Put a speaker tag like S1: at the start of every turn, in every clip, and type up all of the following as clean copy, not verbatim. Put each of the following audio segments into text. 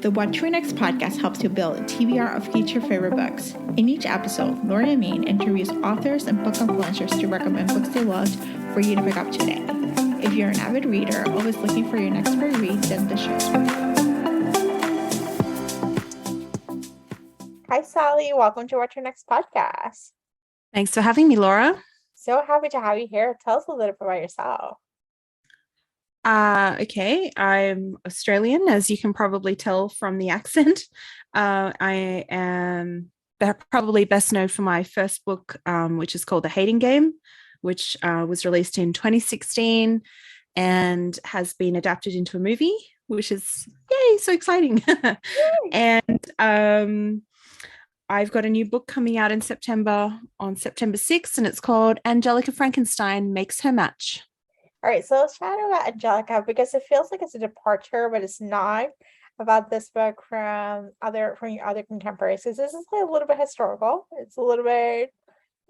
S1: The What to Read Next podcast helps you build a TBR of future favorite books. In each episode, Lauren and Maine interviews authors and book influencers to recommend books they loved for you to pick up today. If you're an avid reader, always looking for your next great read, then the show's for you. Hi, Sally. Welcome to What to Read Next podcast.
S2: Thanks for having me, Laura.
S1: So happy to have you here. Tell us a little bit about yourself.
S2: Okay, I'm Australian, as you can probably tell from the accent. I am probably best known for my first book, which is called The Hating Game, which was released in 2016 and has been adapted into a movie, which is, yay, so exciting. And I've got a new book coming out in September, on September 6th, and it's called Angelika Frankenstein Makes Her Match.
S1: All right, so let's chat about Angelika because it feels like it's a departure, but it's not about this book from your other contemporaries. Because this is like a little bit historical. It's a little bit,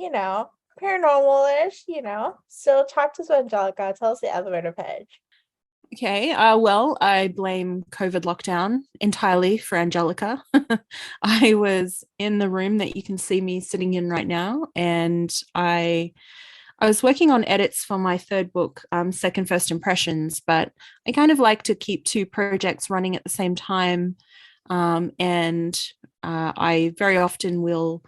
S1: paranormal-ish, So talk to us about Angelika. Tell us the elevator pitch.
S2: Okay, well, I blame COVID lockdown entirely for Angelika. I was in the room that you can see me sitting in right now, and I was working on edits for my third book, Second First Impressions, but I kind of like to keep two projects running at the same time. And I very often will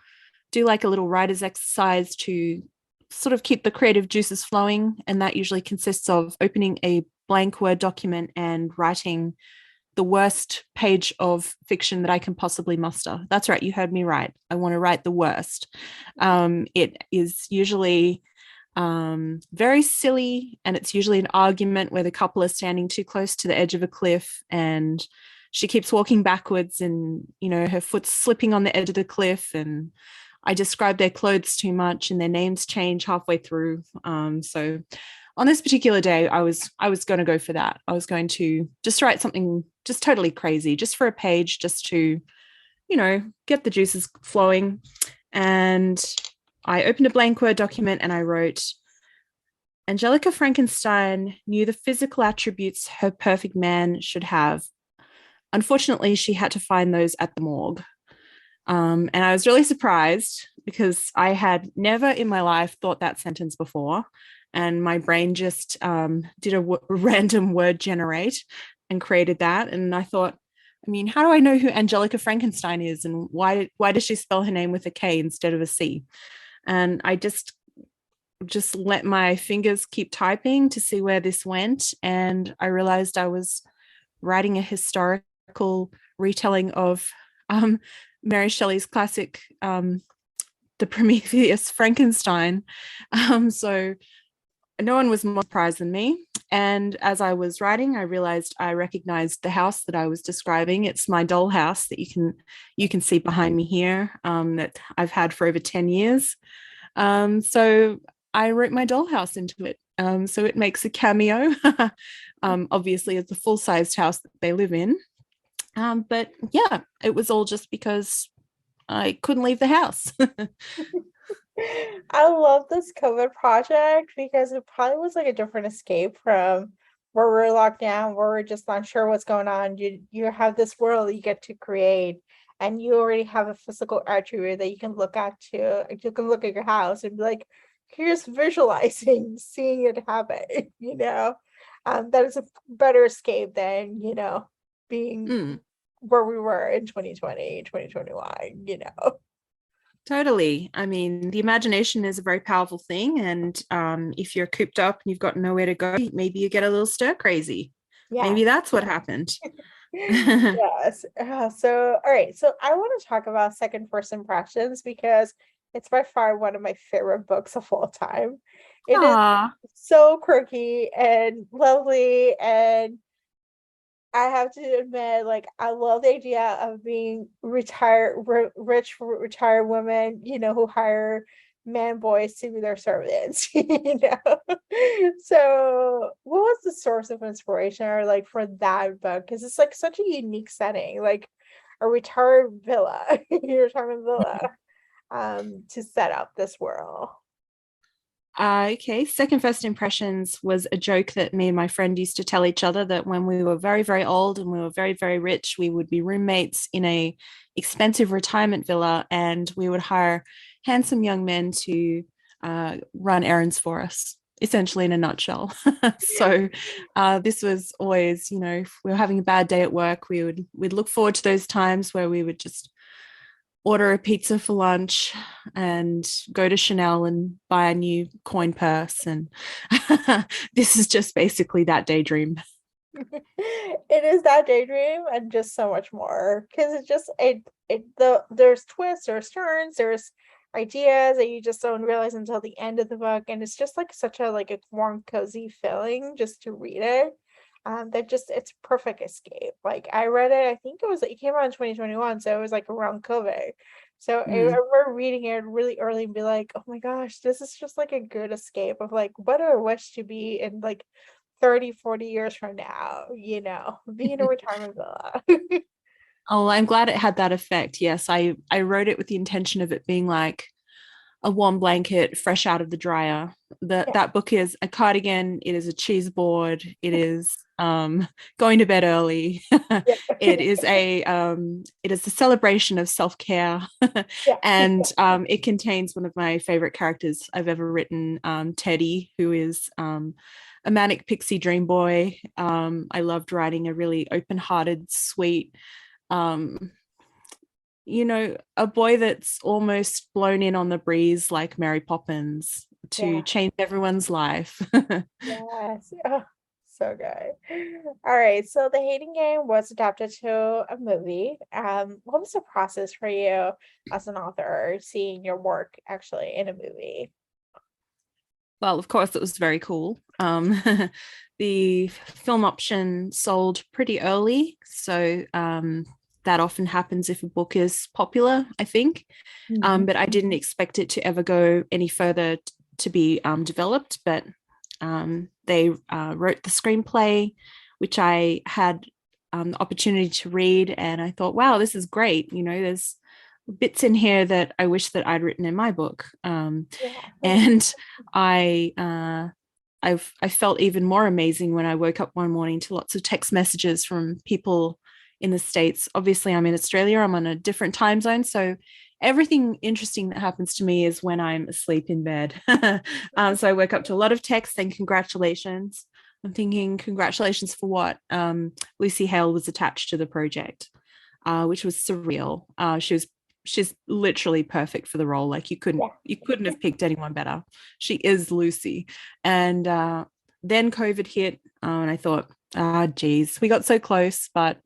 S2: do like a little writer's exercise to sort of keep the creative juices flowing. And that usually consists of opening a blank Word document and writing the worst page of fiction that I can possibly muster. That's right, you heard me right. I want to write the worst. It is usually very silly, and it's usually an argument where the couple are standing too close to the edge of a cliff and she keeps walking backwards and her foot's slipping on the edge of the cliff, and I describe their clothes too much and their names change halfway through. So on this particular day, I was going to go for that. I was going to just write something just totally crazy, just for a page, just to get the juices flowing. And I opened a blank Word document and I wrote, Angelika Frankenstein knew the physical attributes her perfect man should have. Unfortunately, she had to find those at the morgue. And I was really surprised because I had never in my life thought that sentence before. And my brain just did a random word generate and created that. And I thought, how do I know who Angelika Frankenstein is? And why does she spell her name with a K instead of a C? And I just let my fingers keep typing to see where this went. And I realized I was writing a historical retelling of Mary Shelley's classic, The Prometheus Frankenstein. So no one was more surprised than me. And as I was writing, I realized I recognized the house that I was describing. It's my doll house that you can see behind me here, that I've had for over 10 years. So I wrote my dollhouse into it. So it makes a cameo. Obviously, it's a full-sized house that they live in. But yeah, it was all just because I couldn't leave the house.
S1: I love this COVID project because it probably was like a different escape from where we're locked down, where we're just not sure what's going on. You have this world you get to create, and you already have a physical attribute that you can look at to. You can look at your house and be like, here's visualizing, seeing it happen. That is a better escape than being where we were in 2020, 2021.
S2: Totally. The imagination is a very powerful thing. And if you're cooped up and you've got nowhere to go, maybe you get a little stir crazy. Yeah. Maybe that's what happened.
S1: Yes. So, all right. So I want to talk about Second First Impressions because it's by far one of my favorite books of all time. It is so quirky and lovely, and I have to admit, I love the idea of being rich retired women, who hire man boys to be their servants, So what was the source of inspiration or for that book? Because it's such a unique setting, a retirement villa, to set up this world.
S2: Okay, second first impressions was a joke that me and my friend used to tell each other, that when we were very, very old and we were very, very rich, we would be roommates in a expensive retirement villa, and we would hire handsome young men to run errands for us, essentially in a nutshell. So this was always, if we were having a bad day at work, we'd look forward to those times where we would just order a pizza for lunch and go to Chanel and buy a new coin purse. And this is just basically that daydream.
S1: It is that daydream and just so much more because it just there's twists, there's turns, there's ideas that you just don't realize until the end of the book, and it's just like such a like a warm, cozy feeling just to read it. That just it's perfect escape. Like I read it, I think it came out in 2021, so it was like around COVID. So I
S2: Mm.
S1: remember reading it really early and be like, oh my gosh, this is just like a good escape of like what do I wish to be in like 30, 40 years from now, be in a retirement villa.
S2: Oh, I'm glad it had that effect. Yes, I wrote it with the intention of it being like a warm blanket fresh out of the dryer.
S1: Yeah,
S2: That book is a cardigan, it is a cheese board, it is going to bed early.
S1: yeah,
S2: It is a celebration of self-care.
S1: yeah,
S2: And it contains one of my favorite characters I've ever written, Teddy, who is a manic pixie dream boy. I loved writing a really open-hearted, sweet, um, a boy that's almost blown in on the breeze like Mary Poppins to
S1: yeah.
S2: change everyone's life.
S1: Yes. Oh, so good. All right. So the Hating Game was adapted to a movie. What was the process for you as an author seeing your work actually in a movie?
S2: Well, of course, it was very cool. The film option sold pretty early. So that often happens if a book is popular, I think.
S1: Mhm.
S2: But I didn't expect it to ever go any further to be developed. But they wrote the screenplay, which I had the opportunity to read, and I thought, wow, this is great. There's bits in here that I wish that I'd written in my book,
S1: Yeah.
S2: and I. I felt even more amazing when I woke up one morning to lots of text messages from people in the States. Obviously, I'm in Australia, I'm on a different time zone. So everything interesting that happens to me is when I'm asleep in bed. So I woke up to a lot of texts saying congratulations. I'm thinking, congratulations for what? Lucy Hale was attached to the project, which was surreal. She's literally perfect for the role. Like
S1: Yeah.
S2: you couldn't have picked anyone better. She is Lucy. And then COVID hit, and I thought, geez, we got so close. But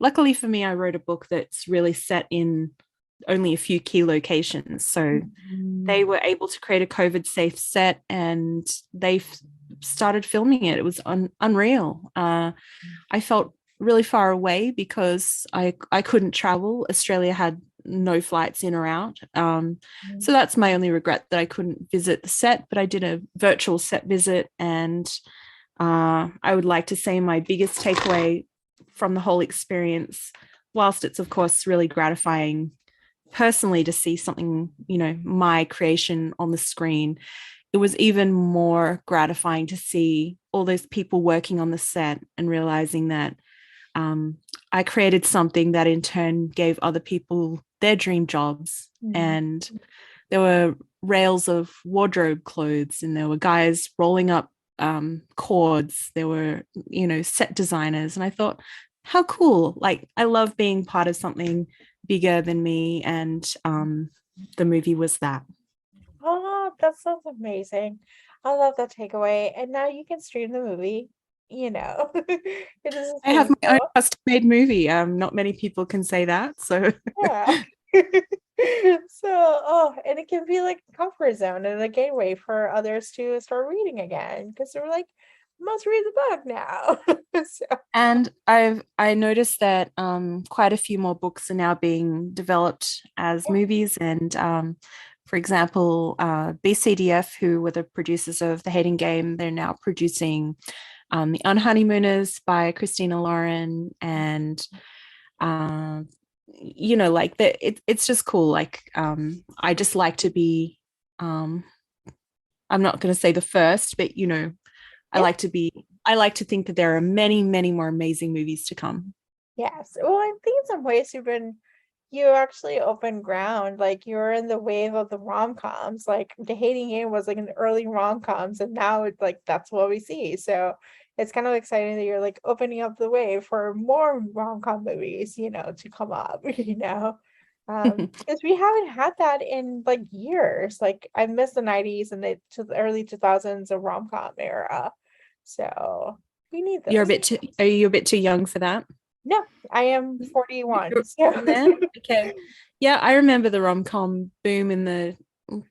S2: luckily for me, I wrote a book that's really set in only a few key locations. So
S1: Mhm.
S2: they were able to create a COVID safe set, and they started filming it. It was unreal. I felt really far away because I couldn't travel. Australia had no flights in or out. So that's my only regret, that I couldn't visit the set, but I did a virtual set visit. And I would like to say my biggest takeaway from the whole experience, whilst it's of course really gratifying personally to see something, my creation on the screen, it was even more gratifying to see all those people working on the set and realizing that um, I created something that in turn gave other people their dream jobs.
S1: Mhm.
S2: And there were rails of wardrobe clothes, and there were guys rolling up cords. There were, set designers. And I thought, how cool. Like, I love being part of something bigger than me. And the movie was that.
S1: Oh, that sounds amazing. I love that takeaway. And now you can stream the movie, you know. It is a
S2: I have
S1: thing.
S2: my own custom made movie. Not many people can say that. So
S1: Yeah. So, and it can be like a comfort zone and a gateway for others to start reading again because they're like, must read the book now. So,
S2: and I noticed that quite a few more books are now being developed as
S1: yeah.
S2: movies. And for example, BCDF, who were the producers of The Hating Game, they're now producing The Unhoneymooners by Christina Lauren. And uh, like it's just cool. Like I just like to be um, I'm not going to say the first, but I
S1: Yeah.
S2: like to be I like to think that there are many, many more amazing movies to come.
S1: Yes. Well, I think in some ways you actually opened ground. Like you're in the wave of the rom-coms. Like The Hating Game was like an early rom-coms, and now it's like that's what we see. So it's kind of exciting that you're like opening up the way for more rom-com movies, to come up, because we haven't had that in like years. Like I miss the 90s and the early 2000s of rom-com era. So we need
S2: You're a
S1: this.
S2: bit too Are you a bit too young for that?
S1: No, I am 41.
S2: You're
S1: So
S2: in there? Okay. Yeah, I remember the rom-com boom in the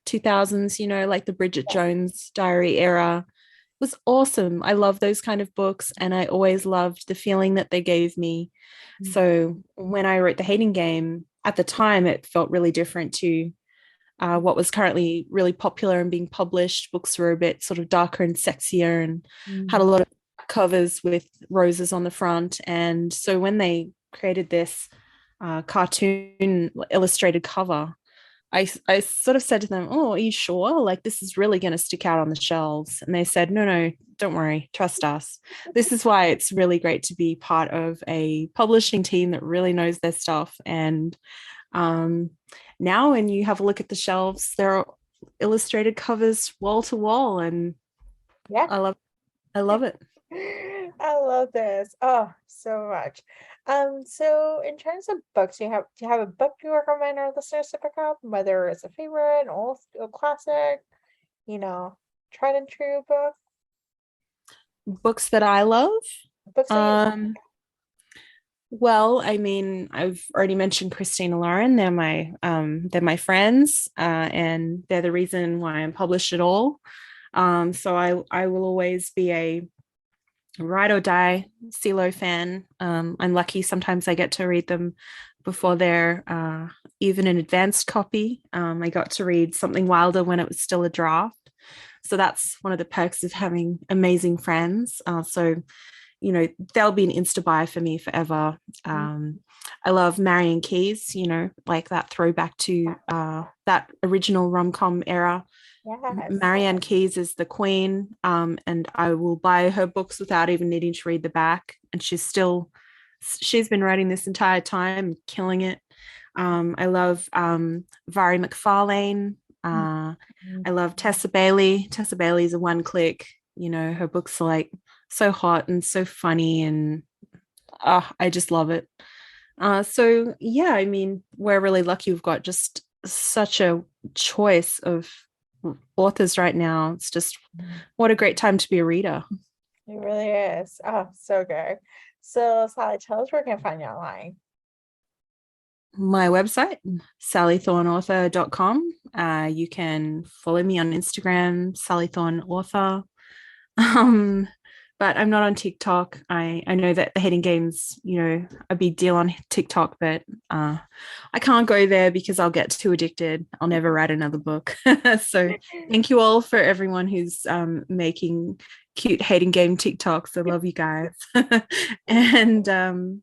S2: 2000s, like the Bridget
S1: yeah.
S2: Jones Diary era. It was awesome. I love those kind of books, and I always loved the feeling that they gave me. So when I wrote The Hating Game, at the time, it felt really different to what was currently really popular and being published. Books were a bit sort of darker and sexier and had a
S1: Mhm.
S2: lot of covers with roses on the front. And so when they created this cartoon illustrated cover, I sort of said to them, "Oh, are you sure? Like, this is really going to stick out on the shelves." And they said, "No, no, don't worry. Trust us." This is why it's really great to be part of a publishing team that really knows their stuff. And um, now, when you have a look at the shelves, there are illustrated covers wall to wall, and
S1: Yeah.
S2: I love, I love it.
S1: I love this. Oh, so much. So in terms of books, do you have a book you recommend our listeners to pick up, whether it's a favorite, a classic, you know, tried and true book,
S2: Books that I love.
S1: books that you love?
S2: Um, Well, I mean, I've already mentioned Christina Lauren. They're my friends, and they're the reason why I'm published at all. So I will always be a ride or die CeeLo fan. I'm lucky sometimes I get to read them before they're even an advanced copy. I got to read Something Wilder when it was still a draft. So that's one of the perks of having amazing friends. So they'll be an insta buy for me forever.
S1: Mm.
S2: um I love Marian Keyes, like that throwback to that original rom-com era.
S1: Yes.
S2: Marianne Keyes is the queen, and I will buy her books without even needing to read the back, and she's been writing this entire time, killing it. I love Vari McFarlane.
S1: Mhm.
S2: I love Tessa Bailey. Tessa Bailey is a one click. Her books are like so hot and so funny, and I just love it. So yeah, I mean, we're really lucky. We've got just such a choice of authors right now. It's just what a great time to be a reader.
S1: It really is. Oh, so good. So, Sally, tell us where we can find you online.
S2: My website, sallythorneauthor.com. You can follow me on Instagram, Sally Thorne Author. Um, but I'm not on TikTok. I know that the Hating Game's, a big deal on TikTok, but I can't go there because I'll get too addicted. I'll never write another book. So thank you all for everyone who's making cute Hating Game TikToks. I love you guys. And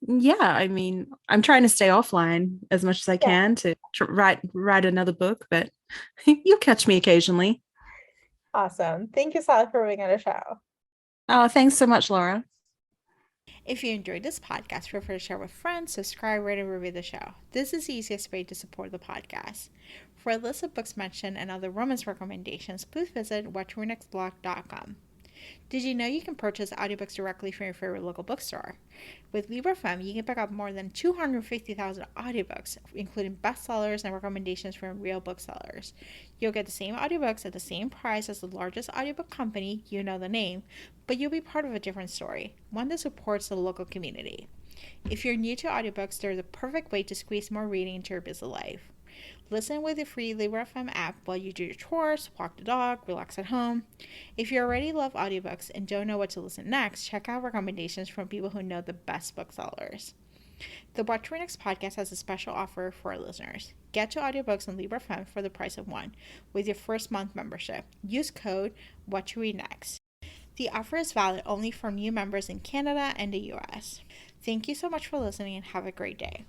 S2: yeah, I mean, I'm trying to stay offline as much as I
S1: Yeah.
S2: can to write another book, but you'll catch me occasionally.
S1: Awesome. Thank you, Sally, for being on the show.
S2: Oh, thanks so much, Laura.
S1: If you enjoyed this podcast, feel free to share with friends, subscribe, rate, and review the show. This is the easiest way to support the podcast. For a list of books mentioned and other romance recommendations, please visit watchyournextblog.com. Did you know you can purchase audiobooks directly from your favorite local bookstore? With LibraFem, you can pick up more than 250,000 audiobooks, including bestsellers and recommendations from real booksellers. You'll get the same audiobooks at the same price as the largest audiobook company, you know the name, but you'll be part of a different story, one that supports the local community. If you're new to audiobooks, they're the perfect way to squeeze more reading into your busy life. Listen with the free LibraFM app while you do your chores, walk the dog, relax at home. If you already love audiobooks and don't know what to listen next, check out recommendations from people who know the best booksellers. The Watch Your Next podcast has a special offer for our listeners. Get two audiobooks on LibraFM for the price of one with your first month membership. Use code WatchYourNext. The offer is valid only for new members in Canada and the US. Thank you so much for listening and have a great day.